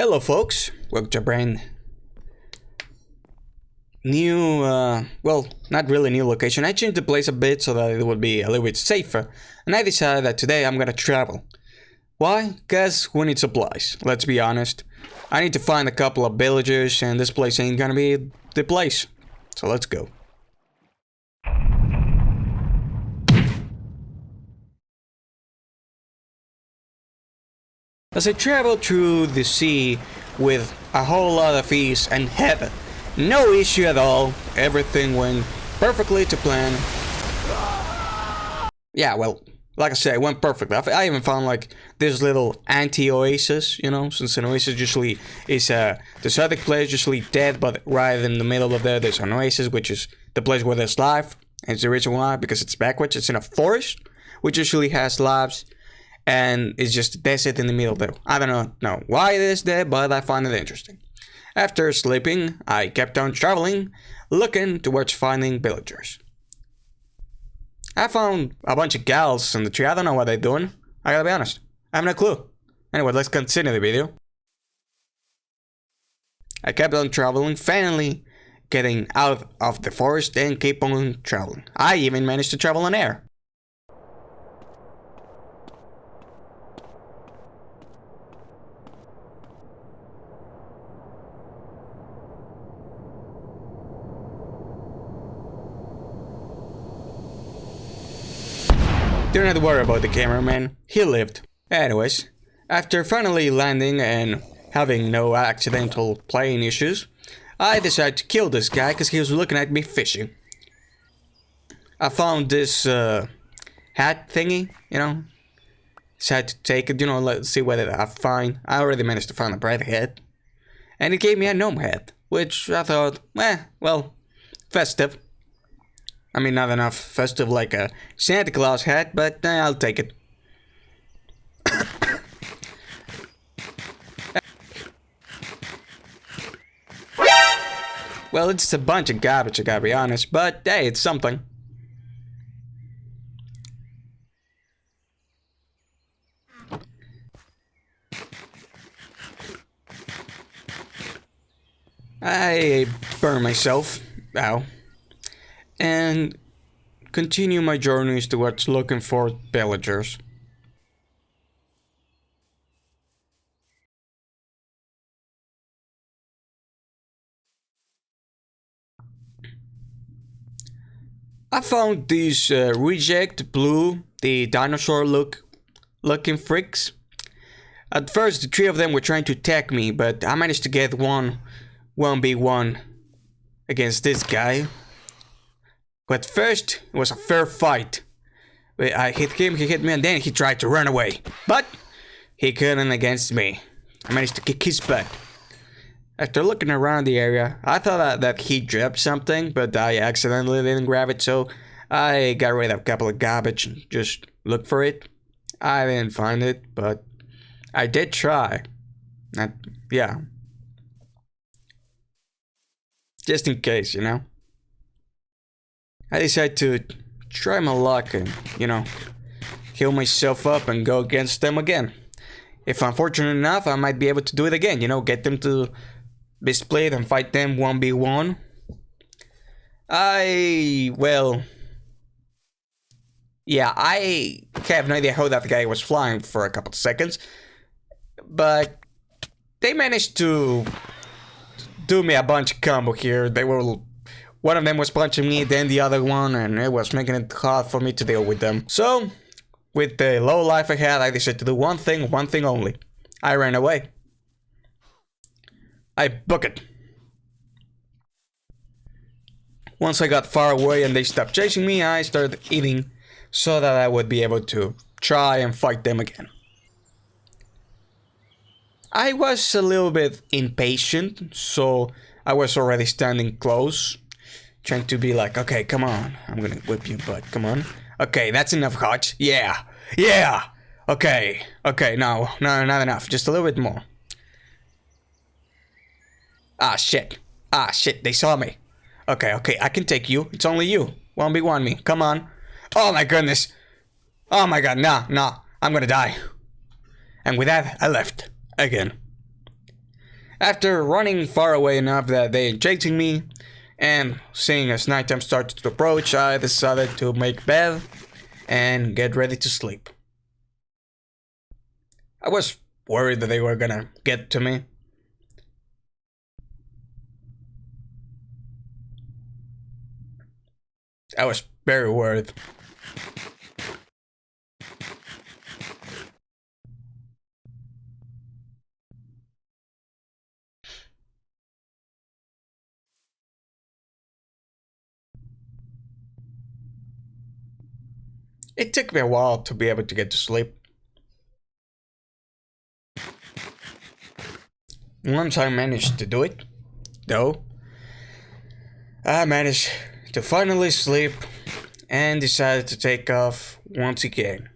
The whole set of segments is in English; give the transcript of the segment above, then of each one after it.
Hello folks, welcome to a brand new, well, not really new location. I changed the place a bit so that it would be a little bit safer, and I decided that today I'm gonna travel. Why? Cause we need supplies, let's be honest. I need to find a couple of villagers and this place ain't gonna be the place. So let's go. As I traveled through the sea with a whole lot of ease and had no issue at all, everything went perfectly to plan. Yeah, well, like I said, it went perfectly. I even found like this little anti-oasis, you know, since an oasis usually is a deserted place, usually dead, but right in the middle of there's an oasis, which is the place where there's life. And it's the reason why, because it's backwards, it's in a forest, which usually has lives. And it's just a desert in the middle there. I don't know why it is there, but I find it interesting. After sleeping, I kept on traveling, looking towards finding villagers. I found a bunch of gals in the tree. I don't know what they're doing. I gotta be honest. I have no clue. Anyway, let's continue the video. I kept on traveling, finally getting out of the forest and keep on traveling. I even managed to travel on air. Don't have to worry about the cameraman, he lived. Anyways, after finally landing and having no accidental plane issues, I decided to kill this guy because he was looking at me fishing. I found this hat thingy, you know, decided to take it, you know, let's see what I find. I already managed to find a bright hat, and it gave me a gnome hat, which I thought, well, festive. I mean, not enough festive like a Santa Claus hat, but I'll take it. Well, it's a bunch of garbage, I gotta be honest, but hey, it's something. I burned myself. Ow. And continue my journeys towards looking for villagers. I found these reject blue, the dinosaur looking freaks. At first the three of them were trying to attack me, but I managed to get 1v1 against this guy. But first, it was a fair fight. I hit him, he hit me, and then he tried to run away. But he couldn't against me. I managed to kick his butt. After looking around the area, I thought that he dropped something, but I accidentally didn't grab it, so I got rid of a couple of garbage and just looked for it. I didn't find it, but I did try. Yeah. Just in case, you know. I decided to try my luck and, you know, heal myself up and go against them again. If I'm fortunate enough, I might be able to do it again, you know, get them to be split and fight them 1v1. Well, yeah, I have no idea how that guy was flying for a couple of seconds, but they managed to do me a bunch of combo here. One of them was punching me, then the other one, and it was making it hard for me to deal with them. So, with the low life I had, I decided to do one thing only. I ran away. I booked it. Once I got far away and they stopped chasing me, I started eating so that I would be able to try and fight them again. I was a little bit impatient, so I was already standing close. Trying to be like, okay, come on. I'm gonna whip your butt, come on. Okay, that's enough, Hutch. Yeah. Okay, no, not enough. Just a little bit more. Ah, shit, they saw me. Okay, I can take you. It's only you. 1v1 me, come on. Oh my goodness. Oh my god, nah, I'm gonna die. And with that, I left. Again. After running far away enough that they ain't chasing me, and seeing as nighttime started to approach, I decided to make bed and get ready to sleep. I was worried that they were gonna get to me. I was very worried. It took me a while to be able to get to sleep. Once I managed to do it, though, I managed to finally sleep and decided to take off once again,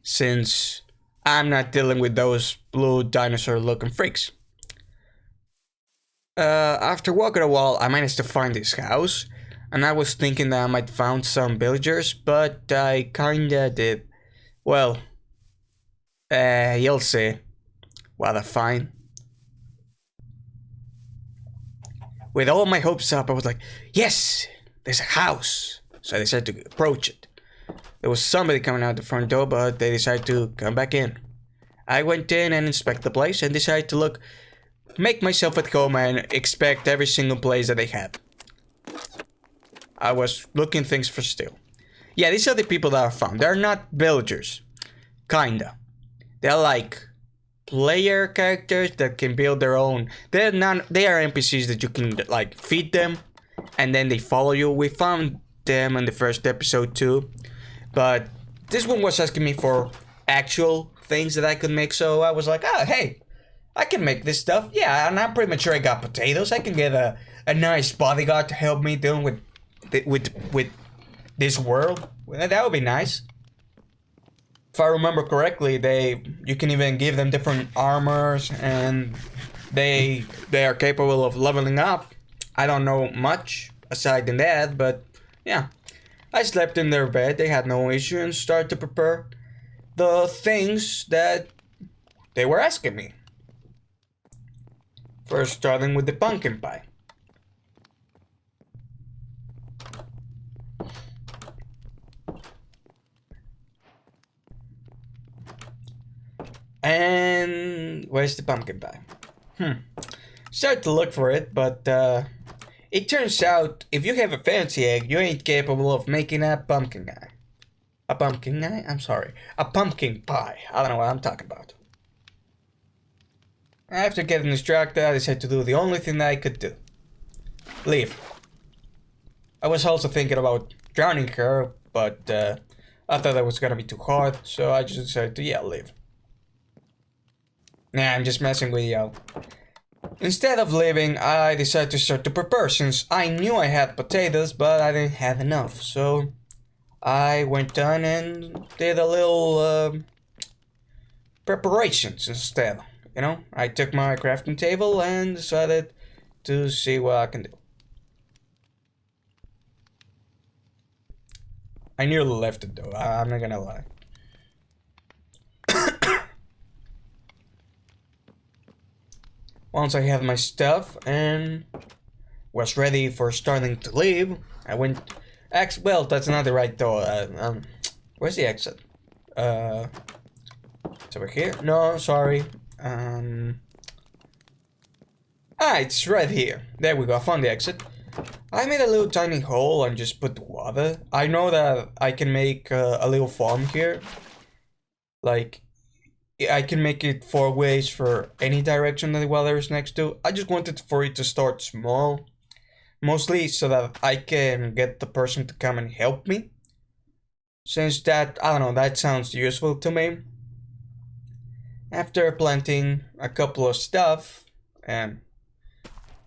since I'm not dealing with those blue dinosaur looking freaks. After walking a while, I managed to find this house, and I was thinking that I might found some villagers, but I kinda did. Well, you'll see. What I find. With all my hopes up, I was like, yes, there's a house. So I decided to approach it. There was somebody coming out the front door, but they decided to come back in. I went in and inspected the place and decided to make myself at home and inspect every single place that they had. I was looking things for still. Yeah, these are the people that I found. They're not villagers. Kinda. They're like player characters that can build their own. They are NPCs that you can like feed them and then they follow you. We found them in the first episode too. But this one was asking me for actual things that I could make, so I was like, oh hey, I can make this stuff. Yeah, and I'm pretty sure I got potatoes. I can get a nice bodyguard to help me dealing with this world. That would be nice. If I remember correctly, you can even give them different armors, and they are capable of leveling up. I don't know much aside than that, but yeah. I slept in their bed, they had no issue, and started to prepare the things that they were asking me. First, starting with the pumpkin pie. And where's the pumpkin pie? Started to look for it, but it turns out if you have a fancy egg, you ain't capable of making a pumpkin guy. A pumpkin guy? I'm sorry. A pumpkin pie. I don't know what I'm talking about. After getting distracted, I decided to do the only thing that I could do. Leave. I was also thinking about drowning her, but I thought that was gonna be too hard, so I just decided to, yeah, leave. Nah, I'm just messing with you. Instead of leaving, I decided to start to prepare, since I knew I had potatoes, but I didn't have enough, so I went on and did a little preparations instead. You know, I took my crafting table and decided to see what I can do. I nearly left it though, I'm not gonna lie. Once I had my stuff and was ready for starting to leave, I went. Well, that's not the right door. Where's the exit? It's over here. No, sorry. It's right here. There we go. I found the exit. I made a little tiny hole and just put the water. I know that I can make a little farm here. Like, I can make it 4 ways for any direction that the water is next to. I just wanted for it to start small. Mostly so that I can get the person to come and help me. Since that, I don't know, that sounds useful to me. After planting a couple of stuff, and,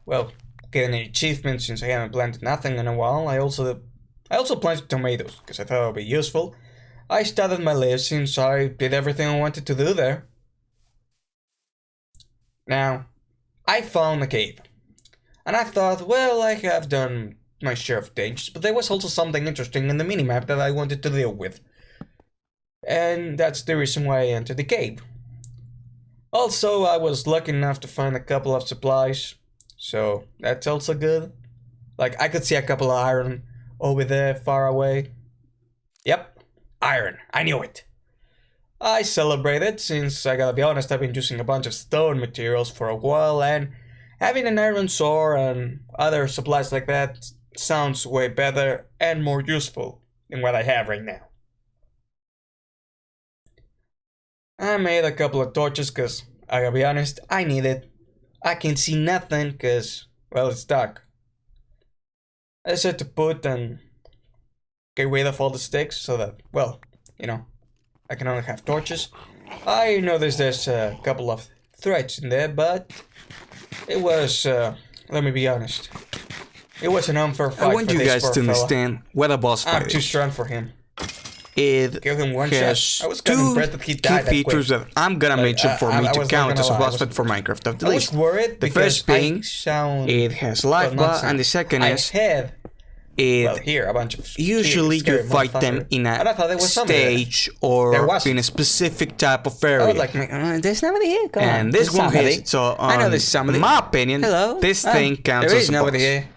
well, getting an achievement since I haven't planted nothing in a while, I also planted tomatoes, because I thought it would be useful. I started my list since I did everything I wanted to do there. Now, I found a cave. And I thought, well, I have done my share of dangers, but there was also something interesting in the minimap that I wanted to deal with. And that's the reason why I entered the cave. Also, I was lucky enough to find a couple of supplies, so that's also good. Like, I could see a couple of iron over there far away. Yep, iron, I knew it. I celebrated since, I gotta be honest, I've been using a bunch of stone materials for a while, and having an iron sword and other supplies like that sounds way better and more useful than what I have right now. I made a couple of torches because, I gotta be honest, I need it. I can see nothing because, well, it's dark. I decided to put and get rid of all the sticks so that, well, I can only have torches. I noticed there's a couple of threads in there, but it was, let me be honest, it was an unfair fight. I want you guys to understand what a boss fight I'm too strong for him. It Give him one has shot. I was kind of two impressed that he key died that features quick. that I'm gonna mention for me to count as a boss fight for Minecraft at I least. was worried The first being, it has life bar, and the second is, here a bunch of usually you fight them in a stage or in a specific type of area. I was like, there's nobody here. Come on. And this one here, so I know there's somebody. in my opinion, this thing counts there as is a nobody boss. here.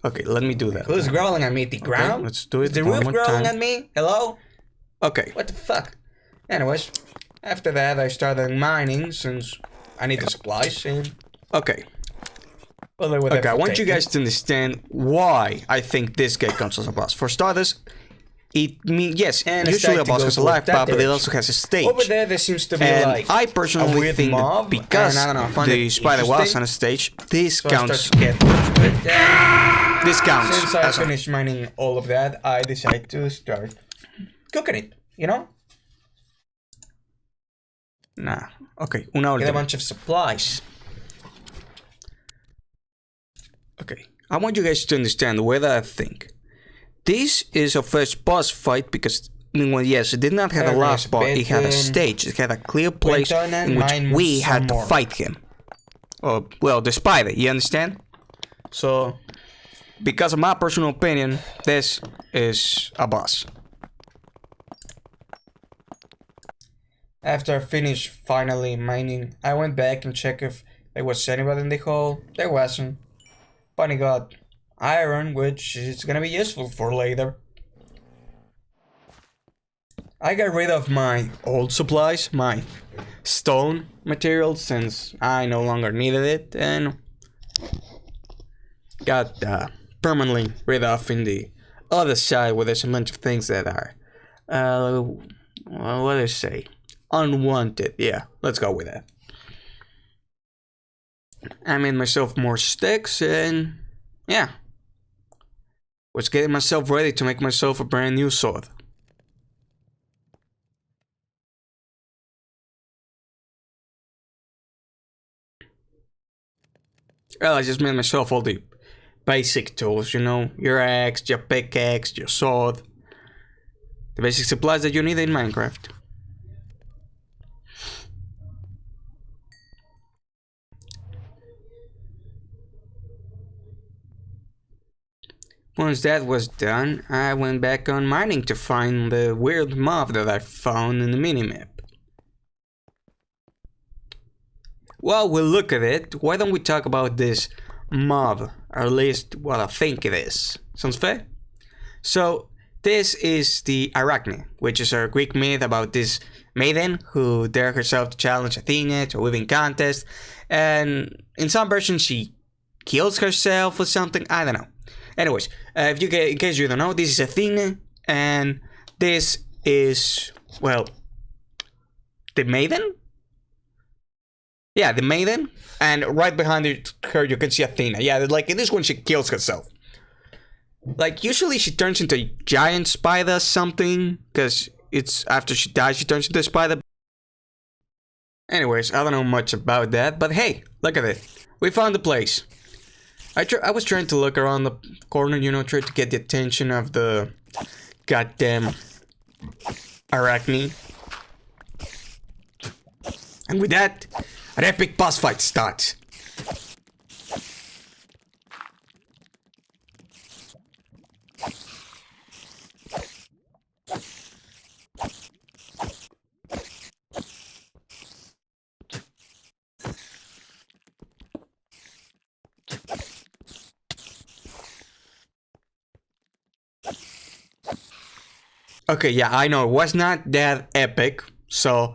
Okay, let me do that. Who's growling at me? The ground? Okay, let's do it Is the one roof more growling time. at me? Hello? Okay. What the fuck? Anyways, after that I started mining since I need the supplies and Okay. well, Okay, I want you guys to understand why I think this guy counts as a boss. For starters, it means, yes, And a usually stage a to boss go has a towards life that bar, but it direction. also has a stage. over there seems to be And like I a personally weird think mob, that because and I don't know, I find the it spider was interesting. on a stage, this So I start counts. to get used to it. And This counts. since I as a- finished mining all of that, I decided to start cooking it, Nah. Okay, una Get a última. bunch of supplies. Okay, I want you guys to understand whether I think this is a first boss fight because, well, yes, it did not have a last boss. It had a stage. It had a clear place in which we had to fight him. Oh, well, the spider. You understand? So, because of my personal opinion, this is a boss. After I finished finally mining, I went back and checked if there was anybody in the hole. There wasn't. But I got iron, which is gonna be useful for later. I got rid of my old supplies, my stone materials, since I no longer needed it, and got permanently rid of in the other side where there's a bunch of things that are, well, what do I say? Unwanted. Yeah, let's go with that. I made myself more sticks and yeah, was getting myself ready to make myself a brand new sword. Well, I just made myself all the basic tools, your axe, your pickaxe, your sword, the basic supplies that you need in Minecraft. Once that was done, I went back on mining to find the weird mob that I found in the minimap. While we look at it, why don't we talk about this mob, or at least what I think it is. Sounds fair? So, this is the Arachne, which is a Greek myth about this maiden who dared herself to challenge Athena to a weaving contest, and in some versions she kills herself or something, I don't know. Anyways, in case you don't know, this is Athena, and this is, well, the maiden? Yeah, the maiden, and right behind her you can see Athena. Yeah, like in this one she kills herself. Like, usually she turns into a giant spider something, because it's after she dies she turns into a spider. Anyways, I don't know much about that, but hey, look at it. We found the place. I was trying to look around the corner, try to get the attention of the goddamn Arachne. And with that, an epic boss fight starts. Okay, yeah, I know, it was not that epic, so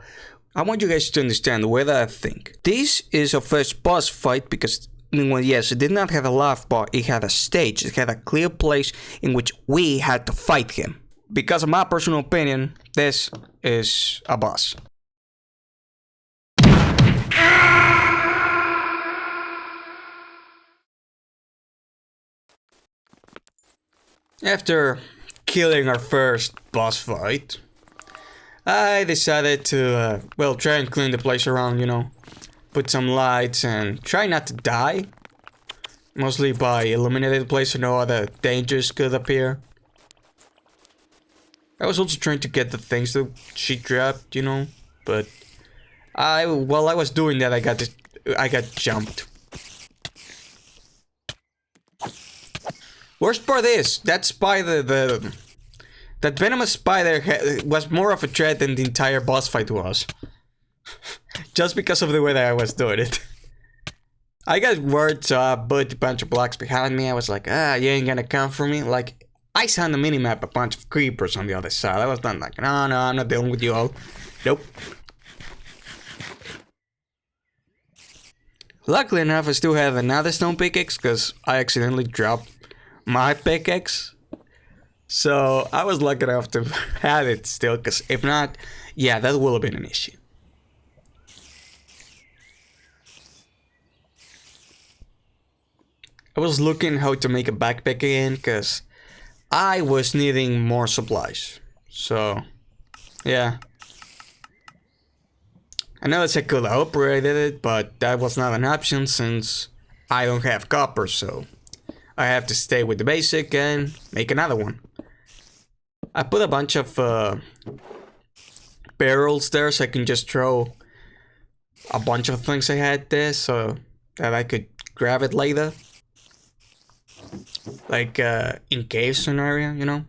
I want you guys to understand the way that I think. This is our first boss fight because, well, yes, it did not have a laugh bar, it had a stage, it had a clear place in which we had to fight him. Because of my personal opinion, this is a boss. After killing our first boss fight, I decided to, well, try and clean the place around, you know. Put some lights and try not to die. Mostly by illuminating the place so no other dangers could appear. I was also trying to get the things that she dropped, you know. But while I was doing that, I got jumped. Worst part is, that spider, that venomous spider was more of a threat than the entire boss fight was. Just because of the way that I was doing it. I got worried, so I put a bunch of blocks behind me. I was like, you ain't gonna come for me. Like, I saw on the minimap a bunch of creepers on the other side. I was not like, no, I'm not dealing with you all. Nope. Luckily enough, I still have another stone pickaxe because I accidentally dropped my pickaxe. So I was lucky enough to have it still, because if not, yeah, that would have been an issue. I was looking how to make a backpack again, because I was needing more supplies. So, yeah. I know I could have upgraded it, but that was not an option since I don't have copper, so I have to stay with the basic and make another one. I put a bunch of barrels there so I can just throw a bunch of things I had there so that I could grab it later. Like in cave scenario, you know?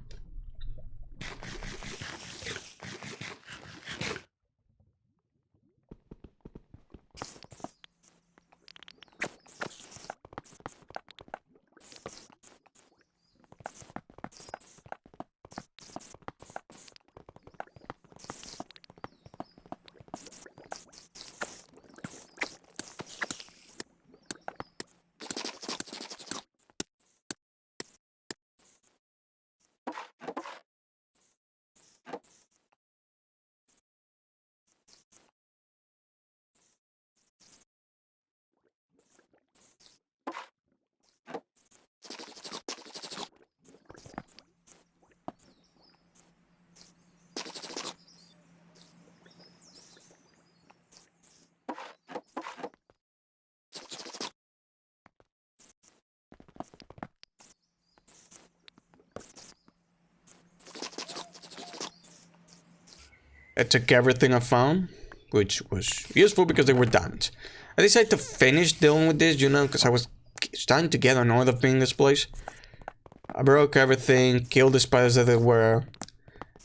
I took everything I found, which was useful because they were diamonds. I decided to finish dealing with this, you know, because I was starting to get annoyed of being in this place. I broke everything, killed the spiders that there were,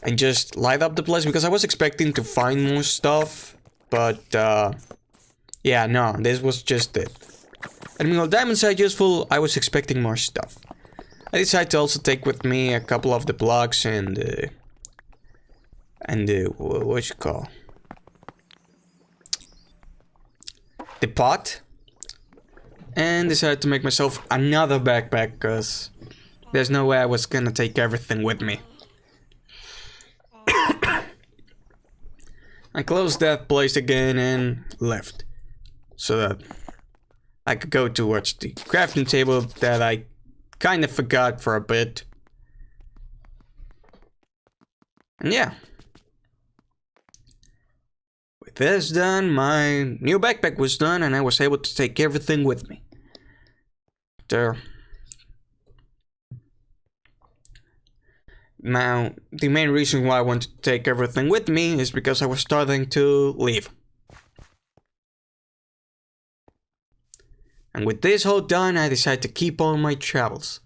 and just light up the place because I was expecting to find more stuff, but yeah, no, this was just it. I mean, while diamonds are useful, I was expecting more stuff. I decided to also take with me a couple of the blocks and what you call the pot, and decided to make myself another backpack because there's no way I was gonna take everything with me. I closed that place again and left so that I could go towards the crafting table that I kind of forgot for a bit. And yeah. With this done, my new backpack was done and I was able to take everything with me. There. Now, the main reason why I wanted to take everything with me is because I was starting to leave. And with this all done, I decided to keep on my travels.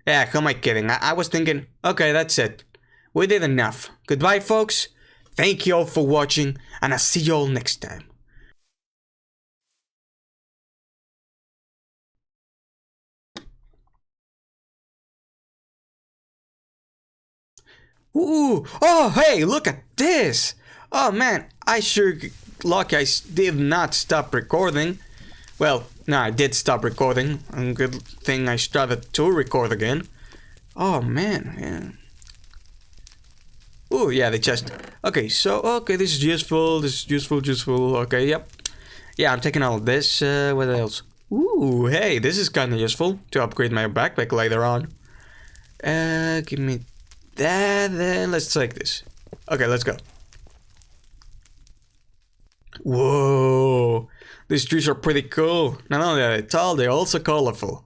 Yeah, who am I kidding? I was thinking, okay, that's it. We did enough. Goodbye, folks. Thank you all for watching, and I'll see you all next time. Ooh! Oh, hey, look at this! Oh man, I sure lucky I did not stop recording. Well, no, I did stop recording. And good thing I started to record again. Oh man, yeah. Ooh, yeah, they just... Okay, so, okay, this is useful, useful. Okay, yep. Yeah, I'm taking all of this. What else? Ooh, hey, this is kind of useful to upgrade my backpack later on. Give me that, then let's take this. Okay, let's go. Whoa, these trees are pretty cool. Not only are they tall, they're also colorful.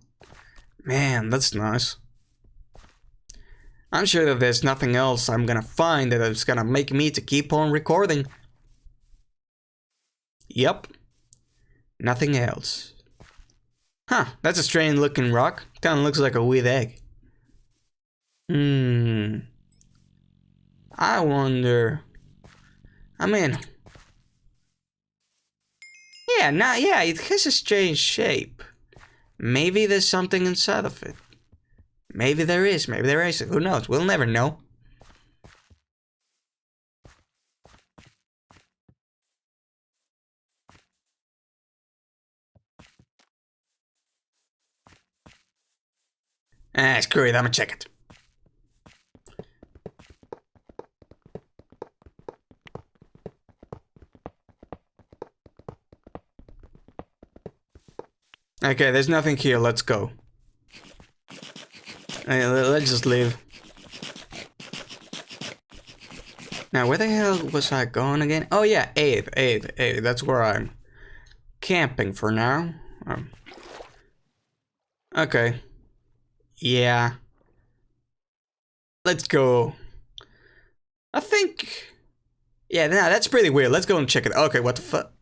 Man, that's nice. I'm sure that there's nothing else I'm gonna find that is gonna make me to keep on recording. Yep. Nothing else. Huh, that's a strange looking rock. Kinda looks like a weird egg. I wonder... I mean... Yeah, it has a strange shape. Maybe there's something inside of it. Maybe there is, who knows, we'll never know. Screw it, I'ma check it. Okay, there's nothing here, let's go. Let's just leave. Now, where the hell was I going again? Oh yeah, 8th, that's where I'm camping for now. Okay. Yeah. Let's go. I think... Yeah, nah, that's pretty weird. Let's go and check it. Okay, what the fuck?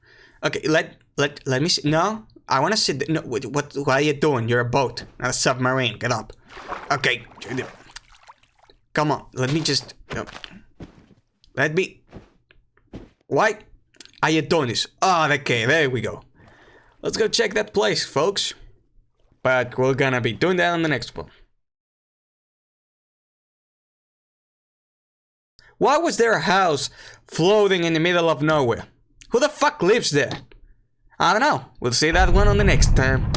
Okay, let me see. No, I want to sit. No, what are you doing? You're a boat, not a submarine. Get up. Okay. Come on. Let me just. Let me. Why are you doing this? Oh, okay. There we go. Let's go check that place, folks. But we're gonna be doing that on the next one. Why was there a house floating in the middle of nowhere? Who the fuck lives there? I don't know. We'll see that one on the next time.